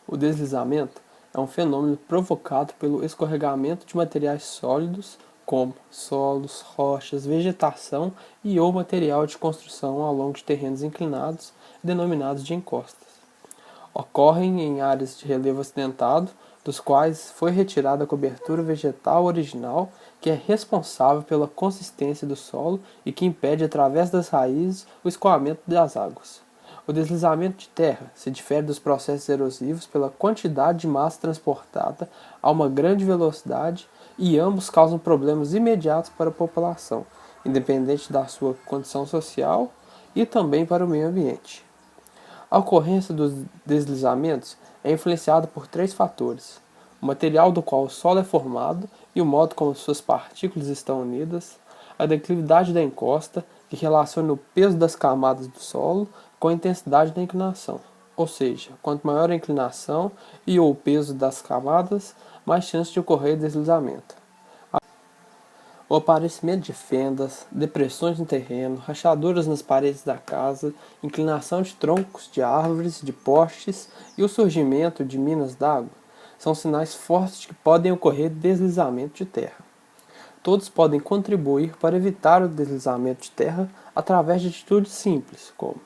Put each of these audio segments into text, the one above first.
O deslizamento é um fenômeno provocado pelo escorregamento de materiais sólidos, como solos, rochas, vegetação e ou material de construção ao longo de terrenos inclinados, denominados de encostas. Ocorrem em áreas de relevo acidentado, dos quais foi retirada a cobertura vegetal original, que é responsável pela consistência do solo e que impede, através das raízes, o escoamento das águas. O deslizamento de terra se difere dos processos erosivos pela quantidade de massa transportada a uma grande velocidade e ambos causam problemas imediatos para a população, independente da sua condição social e também para o meio ambiente. A ocorrência dos deslizamentos é influenciada por três fatores: o material do qual o solo é formado e o modo como suas partículas estão unidas, a declividade da encosta, que relaciona o peso das camadas do solo com a intensidade da inclinação, ou seja, quanto maior a inclinação e ou o peso das camadas, mais chance de ocorrer deslizamento. O aparecimento de fendas, depressões no terreno, rachaduras nas paredes da casa, inclinação de troncos de árvores, de postes e o surgimento de minas d'água são sinais fortes de que podem ocorrer deslizamento de terra. Todos podem contribuir para evitar o deslizamento de terra através de atitudes simples, como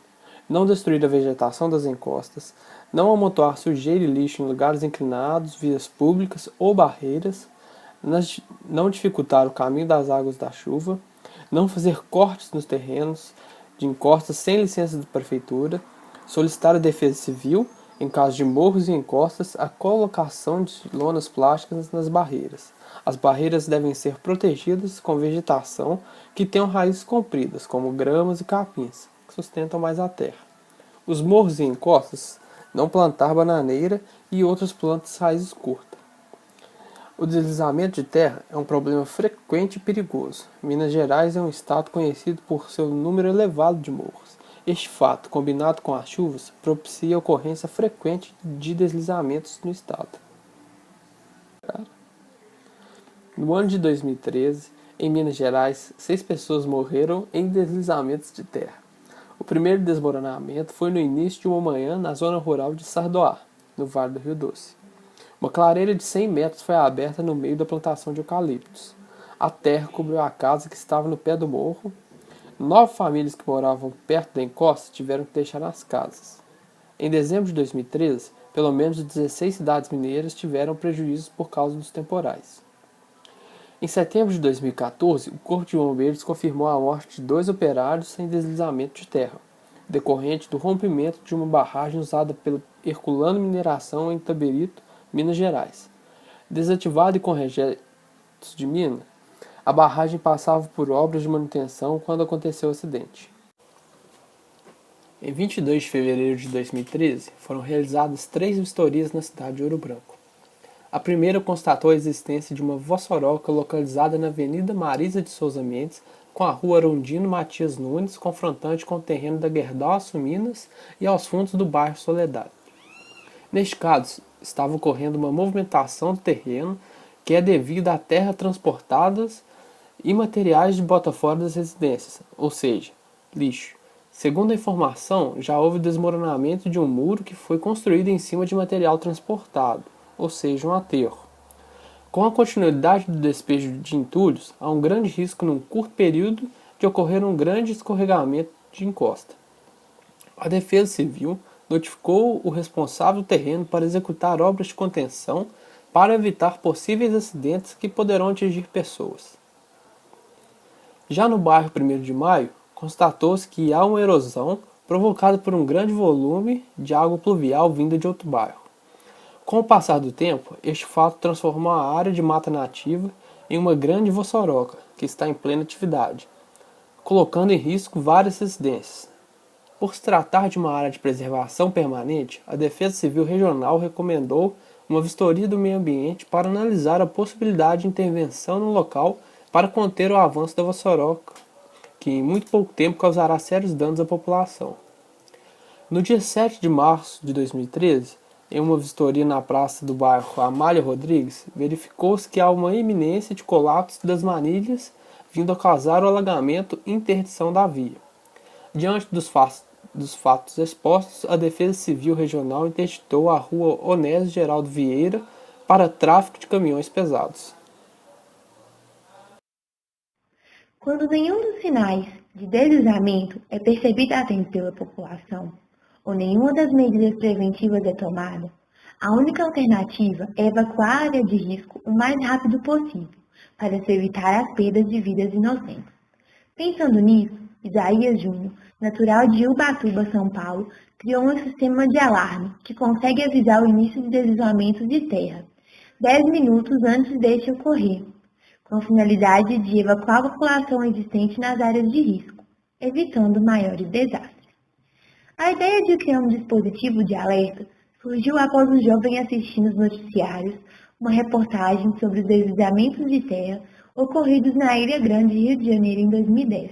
não destruir a vegetação das encostas, não amontoar sujeira e lixo em lugares inclinados, vias públicas ou barreiras, não dificultar o caminho das águas da chuva, não fazer cortes nos terrenos de encostas sem licença da prefeitura, solicitar a defesa civil, em caso de morros e encostas, a colocação de lonas plásticas nas barreiras. As barreiras devem ser protegidas com vegetação que tenham raízes compridas, como gramas e capins, que sustentam mais a terra. Os morros e encostas, não plantar bananeira e outras plantas de raízes curtas. O deslizamento de terra é um problema frequente e perigoso. Minas Gerais é um estado conhecido por seu número elevado de morros. Este fato, combinado com as chuvas, propicia a ocorrência frequente de deslizamentos no estado. No ano de 2013, em Minas Gerais, 6 pessoas morreram em deslizamentos de terra. O primeiro desmoronamento foi no início de uma manhã na zona rural de Sardoá, no Vale do Rio Doce. Uma clareira de 100 metros foi aberta no meio da plantação de eucaliptos. A terra cobriu a casa que estava no pé do morro. 9 famílias que moravam perto da encosta tiveram que deixar as casas. Em dezembro de 2013, pelo menos 16 cidades mineiras tiveram prejuízos por causa dos temporais. Em setembro de 2014, o Corpo de Bombeiros confirmou a morte de 2 operários em deslizamento de terra, decorrente do rompimento de uma barragem usada pela Herculano Mineração em Itabirito, Minas Gerais. Desativada e com rejeitos de mina, a barragem passava por obras de manutenção quando aconteceu o acidente. Em 22 de fevereiro de 2013, foram realizadas 3 vistorias na cidade de Ouro Branco. A primeira constatou a existência de uma vossoroca localizada na Avenida Marisa de Souza Mendes, com a rua Arundino Matias Nunes, confrontante com o terreno da Gerdau Aço Minas e aos fundos do bairro Soledade. Neste caso, estava ocorrendo uma movimentação do terreno que é devido a terra transportadas e materiais de bota fora das residências, ou seja, lixo. Segundo a informação, já houve desmoronamento de um muro que foi construído em cima de material transportado, ou seja, um aterro. Com a continuidade do despejo de entulhos, há um grande risco num curto período de ocorrer um grande escorregamento de encosta. A Defesa Civil notificou o responsável do terreno para executar obras de contenção para evitar possíveis acidentes que poderão atingir pessoas. Já no bairro 1º de Maio, constatou-se que há uma erosão provocada por um grande volume de água pluvial vinda de outro bairro. Com o passar do tempo, este fato transformou a área de mata nativa em uma grande vossoroca, que está em plena atividade, colocando em risco várias residências. Por se tratar de uma área de preservação permanente, a Defesa Civil Regional recomendou uma vistoria do meio ambiente para analisar a possibilidade de intervenção no local para conter o avanço da vossoroca, que em muito pouco tempo causará sérios danos à população. No dia 7 de março de 2013, em uma vistoria na praça do bairro Amália Rodrigues, verificou-se que há uma iminência de colapso das manilhas, vindo a causar o alagamento e interdição da via. Diante dos dos fatos expostos, a Defesa Civil Regional interditou a rua Onésio Geraldo Vieira para tráfego de caminhões pesados. Quando nenhum dos sinais de deslizamento é percebido a tempo pela população, ou nenhuma das medidas preventivas é tomada, a única alternativa é evacuar a área de risco o mais rápido possível, para se evitar as perdas de vidas inocentes. Pensando nisso, Isaías Júnior, natural de Ubatuba, São Paulo, criou um sistema de alarme que consegue avisar o início de deslizamentos de terra 10 minutos antes deste ocorrer, com a finalidade de evacuar a população existente nas áreas de risco, evitando maiores desastres. A ideia de criar um dispositivo de alerta surgiu após um jovem assistir nos noticiários uma reportagem sobre os deslizamentos de terra ocorridos na Ilha Grande, Rio de Janeiro, em 2010.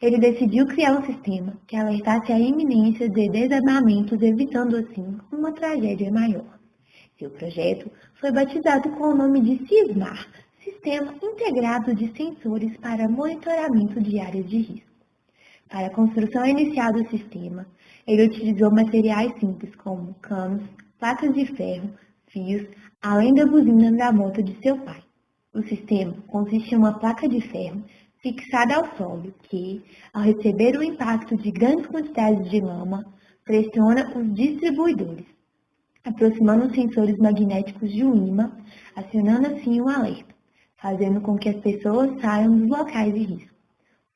Ele decidiu criar um sistema que alertasse a iminência de desabamentos, evitando assim uma tragédia maior. Seu projeto foi batizado com o nome de SISMAR, Sistema Integrado de Sensores para Monitoramento de Áreas de Risco. Para a construção inicial do sistema, ele utilizou materiais simples como canos, placas de ferro, fios, além da buzina da moto de seu pai. O sistema consiste em uma placa de ferro fixada ao solo que, ao receber o impacto de grandes quantidades de lama, pressiona os distribuidores, aproximando os sensores magnéticos de um ímã, acionando assim o alerta, fazendo com que as pessoas saiam dos locais de risco.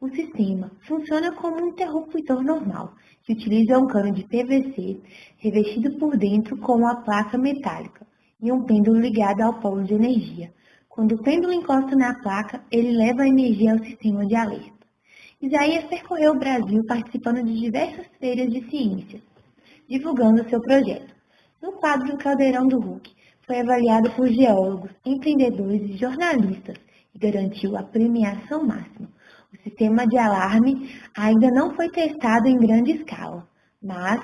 O sistema funciona como um interruptor normal, que utiliza um cano de PVC revestido por dentro com uma placa metálica e um pêndulo ligado ao polo de energia. Quando o pêndulo encosta na placa, ele leva a energia ao sistema de alerta. Isaías percorreu o Brasil participando de diversas feiras de ciências, divulgando seu projeto. No quadro do Caldeirão do Hulk, foi avaliado por geólogos, empreendedores e jornalistas e garantiu a premiação máxima. O sistema de alarme ainda não foi testado em grande escala, mas,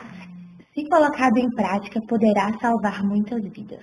se colocado em prática, poderá salvar muitas vidas.